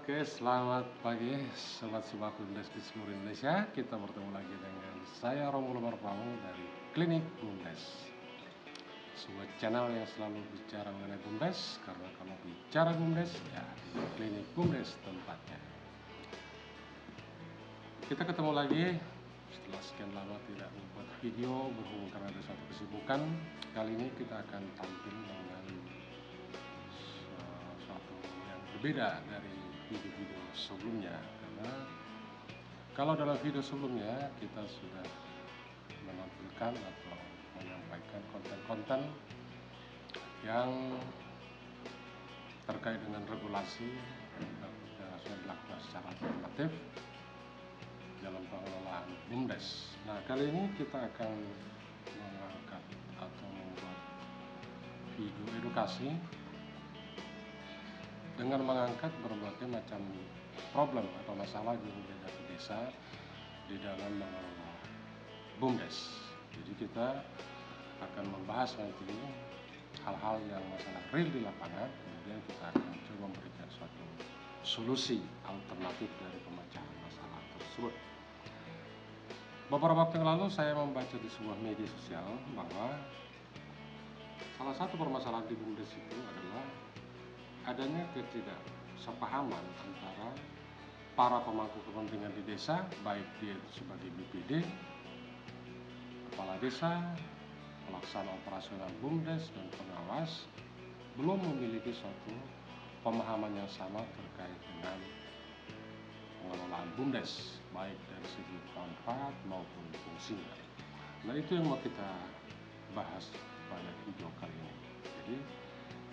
Oke, selamat pagi sobat-sobat BUMDes di seluruh Indonesia. Kita bertemu lagi dengan saya Romulo Marpau dari Klinik BUMDes. Sebuah channel yang selalu bicara mengenai BUMDes, karena kalau bicara BUMDes, ya di Klinik BUMDes tempatnya. Kita ketemu lagi setelah sekian lama tidak membuat video berhubung karena ada suatu kesibukan. Kali ini kita akan tampil dengan suatu yang berbeda dari video-video sebelumnya, karena kalau dalam video sebelumnya kita sudah menampilkan atau menyampaikan konten-konten yang terkait dengan regulasi yang sudah dilakukan secara alternatif dalam pengelolaan BUMDes. Nah, kali ini kita akan mengangkat atau membuat video edukasi dengan mengangkat berbagai macam problem atau masalah yang dihadapi desa di dalam mengelola BUMDes. Jadi kita akan membahas nanti hal-hal yang masalah real di lapangan, kemudian kita akan coba memberikan suatu solusi alternatif dari pemecahan masalah tersebut. Beberapa waktu yang lalu saya membaca di sebuah media sosial bahwa salah satu permasalahan di BUMDes itu adalah adanya ketidaksepahaman antara para pemangku kepentingan di desa, baik dia itu sebagai BPD, kepala desa, pelaksana operasional BUMDes, dan pengawas, belum memiliki suatu pemahaman yang sama terkait dengan pengelolaan BUMDes, baik dari segi manfaat maupun fungsinya. Nah, itu yang mau kita bahas pada video kali ini. Jadi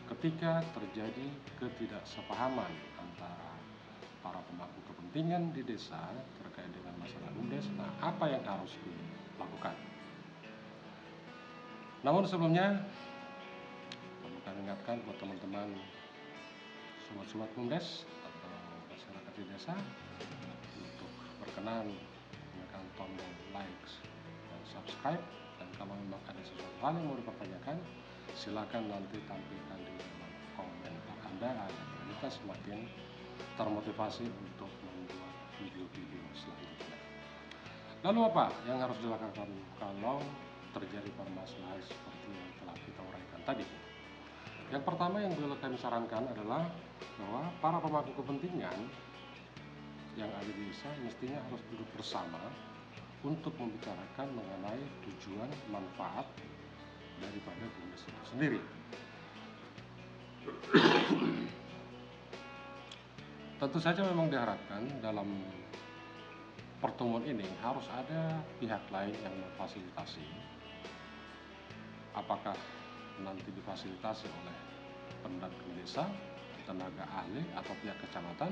ketika terjadi ketidaksepahaman antara para pemangku kepentingan di desa terkait dengan masalah BUMDes, nah apa yang harus dilakukan? Namun sebelumnya, perlu kami ingatkan buat teman-teman sobat-sobat BUMDes atau masyarakat di desa untuk berkenan menekan tombol like dan subscribe, dan kalau memang ada sesuatu hal yang mau dipertanyakan, silakan nanti tampilkan di dalam komentar Anda agar kita semakin termotivasi untuk membuat video-video selanjutnya. Lalu apa yang harus dilakukan kalau terjadi permasalahan seperti yang telah kita uraikan tadi? Yang pertama yang kami sarankan adalah bahwa para pemangku kepentingan yang ada di desa mestinya harus duduk bersama untuk membicarakan mengenai tujuan manfaat daripada BUMDes itu sendiri. Tentu saja memang diharapkan dalam pertemuan ini harus ada pihak lain yang memfasilitasi. Apakah nanti difasilitasi oleh pendamping desa, tenaga ahli, atau pihak kecamatan,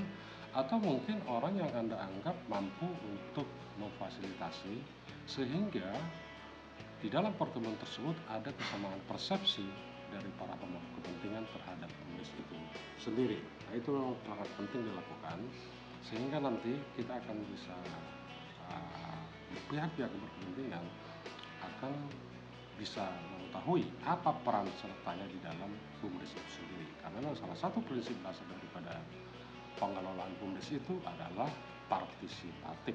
atau mungkin orang yang Anda anggap mampu untuk memfasilitasi, sehingga di dalam pertemuan tersebut ada kesamaan persepsi dari para pemangku kepentingan terhadap BUMDes itu sendiri. Nah, itu memang sangat penting dilakukan, sehingga nanti kita akan bisa pihak-pihak berkepentingan akan bisa mengetahui apa peran sertanya di dalam BUMDes itu sendiri. Karena memang salah satu prinsip dasar daripada pengelolaan BUMDes itu adalah partisipatif.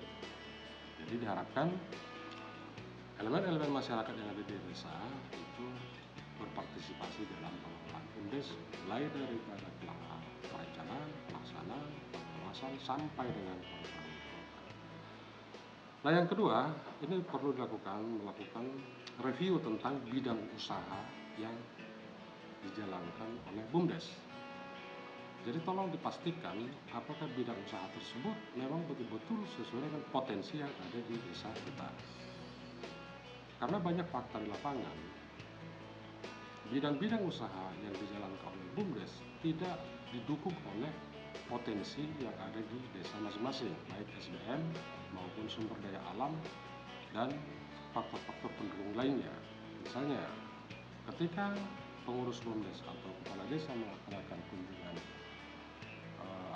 Jadi diharapkan elemen-elemen masyarakat yang ada di desa itu berpartisipasi dalam pengelolaan BUMDes, mulai daripada perencanaan, pelaksanaan, pengawasan, sampai dengan program. Nah, yang kedua, ini perlu melakukan review tentang bidang usaha yang dijalankan oleh BUMDes. Jadi tolong dipastikan apakah bidang usaha tersebut memang betul-betul sesuai dengan potensi yang ada di desa kita. Karena banyak fakta di lapangan, bidang-bidang usaha yang dijalankan oleh BUMDes tidak didukung oleh potensi yang ada di desa masing-masing, baik SDM maupun sumber daya alam dan faktor-faktor pendukung lainnya. Misalnya, ketika pengurus BUMDes atau kepala desa melaksanakan kunjungan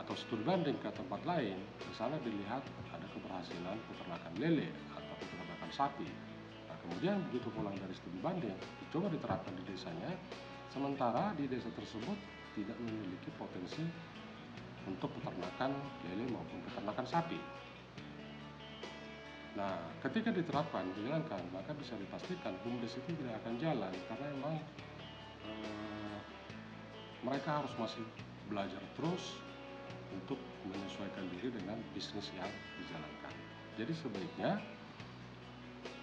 atau studi banding ke tempat lain, misalnya dilihat ada keberhasilan peternakan lele atau peternakan sapi. Nah, kemudian begitu pulang dari studi banding, dicoba diterapkan di desanya, sementara di desa tersebut tidak memiliki potensi untuk peternakan lele maupun peternakan sapi. Nah, ketika diterapkan, dijalankan, maka bisa dipastikan BUMDes itu tidak akan jalan karena memang eh, mereka harus masih belajar terus untuk menyesuaikan diri dengan bisnis yang dijalankan. Jadi sebaiknya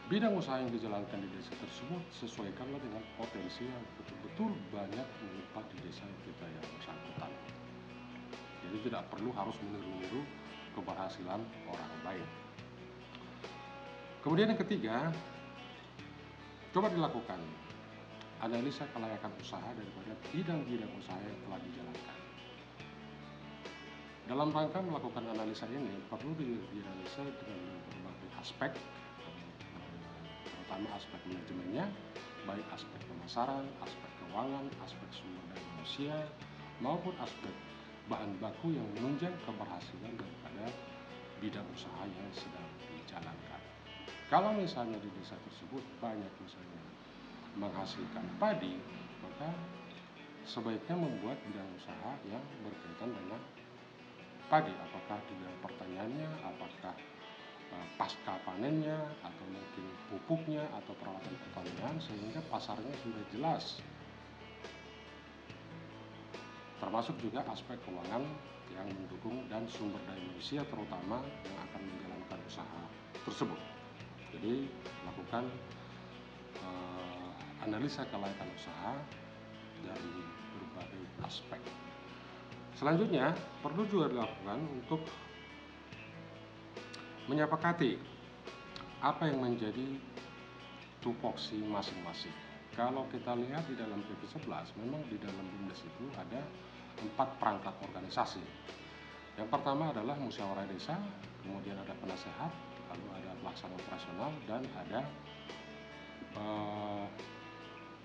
bidang usaha yang dijalankan di desa tersebut sesuaikanlah dengan potensi yang betul-betul banyak melimpah di desa kita yang bersangkutan. Jadi tidak perlu harus meniru-niru keberhasilan orang lain. Kemudian yang ketiga, coba dilakukan analisa kelayakan usaha daripada bidang-bidang usaha yang telah dijalankan. Dalam rangka melakukan analisa ini perlu dianalisa dengan berbagai aspek, terutama aspek manajemennya, baik aspek pemasaran, aspek keuangan, aspek sumber daya manusia, maupun aspek bahan baku yang menunjang keberhasilan daripada bidang usaha yang sedang dijalankan. Kalau misalnya di desa tersebut banyak misalnya menghasilkan padi, maka sebaiknya membuat bidang usaha yang berkaitan dengan padi, apakah di bidang pertaniannya, apakah pasca panennya, atau mungkin pupuknya atau peralatan pertanian, sehingga pasarnya sudah jelas. Termasuk juga aspek keuangan yang mendukung dan sumber daya manusia terutama yang akan menjalankan usaha tersebut. Jadi lakukan analisa kelayakan usaha dari berbagai aspek. Selanjutnya perlu juga dilakukan untuk menyepakati apa yang menjadi tupoksi masing-masing. Kalau kita lihat di dalam PP 11, memang di dalam BUMDes itu ada 4 perangkat organisasi. Yang pertama adalah musyawarah desa, kemudian ada penasehat, lalu ada pelaksana operasional, dan ada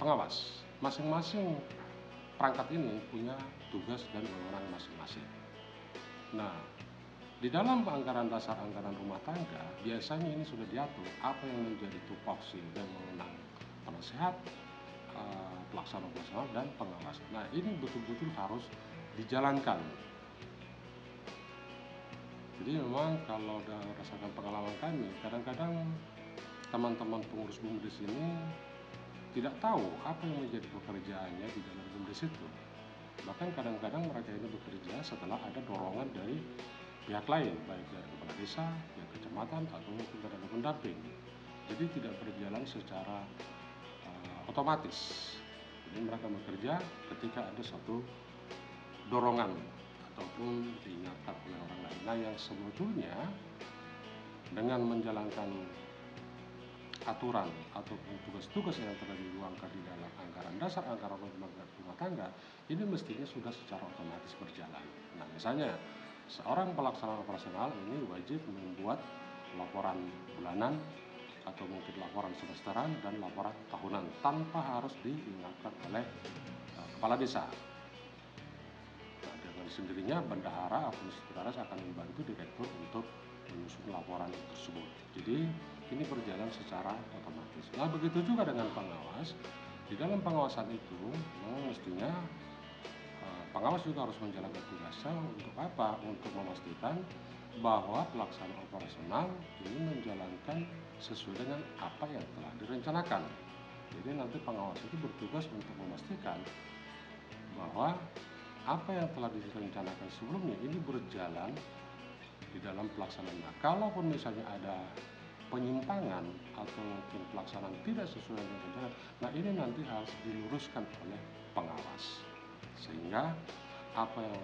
pengawas. Masing-masing perangkat ini punya tugas dan wewenang masing-masing. Nah, di dalam anggaran dasar anggaran rumah tangga, biasanya ini sudah diatur apa yang menjadi tupoksi dan wewenang penasehat, pelaksana operasional, dan pengawas. Nah, ini betul-betul harus dijalankan. Jadi memang kalau berdasarkan pengalaman kami, kadang-kadang teman-teman pengurus BUMDes ini tidak tahu apa yang menjadi pekerjaannya di dalam BUMDes itu. Bahkan kadang-kadang mereka ini bekerja setelah ada dorongan dari pihak lain, baik dari kepala desa, pihak kecamatan, atau mungkin tenaga pendamping. Jadi tidak berjalan secara otomatis. Jadi mereka bekerja ketika ada satu dorongan ataupun diingatkan oleh orang lain. Nah, yang sebetulnya dengan menjalankan aturan ataupun tugas-tugas yang telah diruangkan di dalam anggaran dasar anggaran rumah tangga, ini mestinya sudah secara otomatis berjalan. Nah, misalnya seorang pelaksana operasional ini wajib membuat laporan bulanan atau mungkin laporan semesteran dan laporan tahunan tanpa harus diingatkan oleh kepala desa. Nah, dengan sendirinya bendahara atau sekretaris akan membantu direktur untuk menyusun laporan tersebut. Jadi ini berjalan secara otomatis. Nah, begitu juga dengan pengawas. Di dalam pengawasan itu mestinya pengawas juga harus menjalankan tugasnya untuk apa? Untuk memastikan bahwa pelaksana operasional ini menjalankan sesuai dengan apa yang telah direncanakan. Jadi nanti pengawas itu bertugas untuk memastikan bahwa apa yang telah direncanakan sebelumnya ini berjalan di dalam pelaksanaan. Kalaupun misalnya ada penyimpangan atau mungkin pelaksanaan tidak sesuai dengan rencana, nah ini nanti harus diluruskan oleh pengawas sehingga apa yang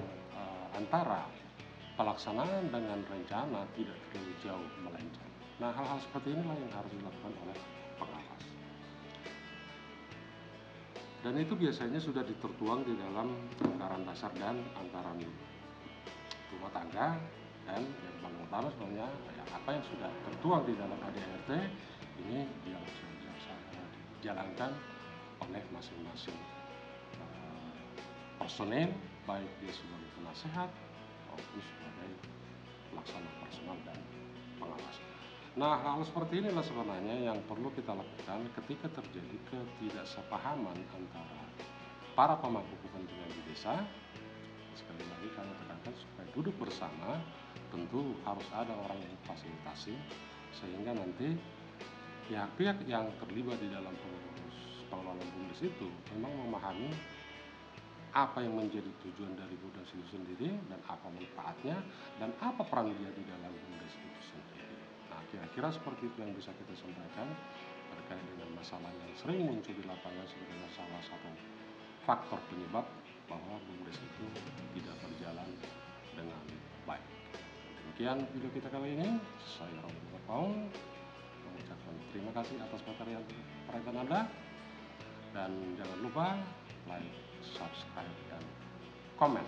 antara pelaksanaan dengan rencana tidak terlalu jauh melenceng. Nah, hal-hal seperti inilah yang harus dilakukan oleh pengawas. Dan itu biasanya sudah ditertuang di dalam anggaran dasar dan anggaran rumah tangga, dan yang paling utama sebenarnya apa yang sudah tertuang di dalam ADART ini dijalankan oleh masing-masing personel, baik dia sebagai penasehat maupun sebagai pelaksana operasional dan pengawas. Nah, hal seperti inilah sebenarnya yang perlu kita lakukan ketika terjadi ketidaksepahaman antara para pemangku kepentingan di desa. Sekali lagi kami tekankan supaya duduk bersama, tentu harus ada orang yang fasilitasi, sehingga nanti pihak-pihak yang terlibat di dalam pengelolaan BUMDes itu memang memahami apa yang menjadi tujuan dari BUMDes itu sendiri, dan apa manfaatnya, dan apa peran dia di dalam BUMDes itu sendiri. Nah, kira-kira seperti itu yang bisa kita sampaikan terkait dengan masalah yang sering muncul di lapangan sebagai salah satu faktor penyebab bahwa BUMDes itu tidak berjalan dengan baik. Demikian video kita kali ini. Saya Romo Paul mengucapkan terima kasih atas perhatian Anda, dan jangan lupa like, subscribe, dan komen.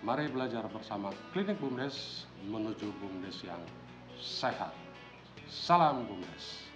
Mari belajar bersama Klinik BUMDes menuju BUMDes yang sehat. Salam BUMDes.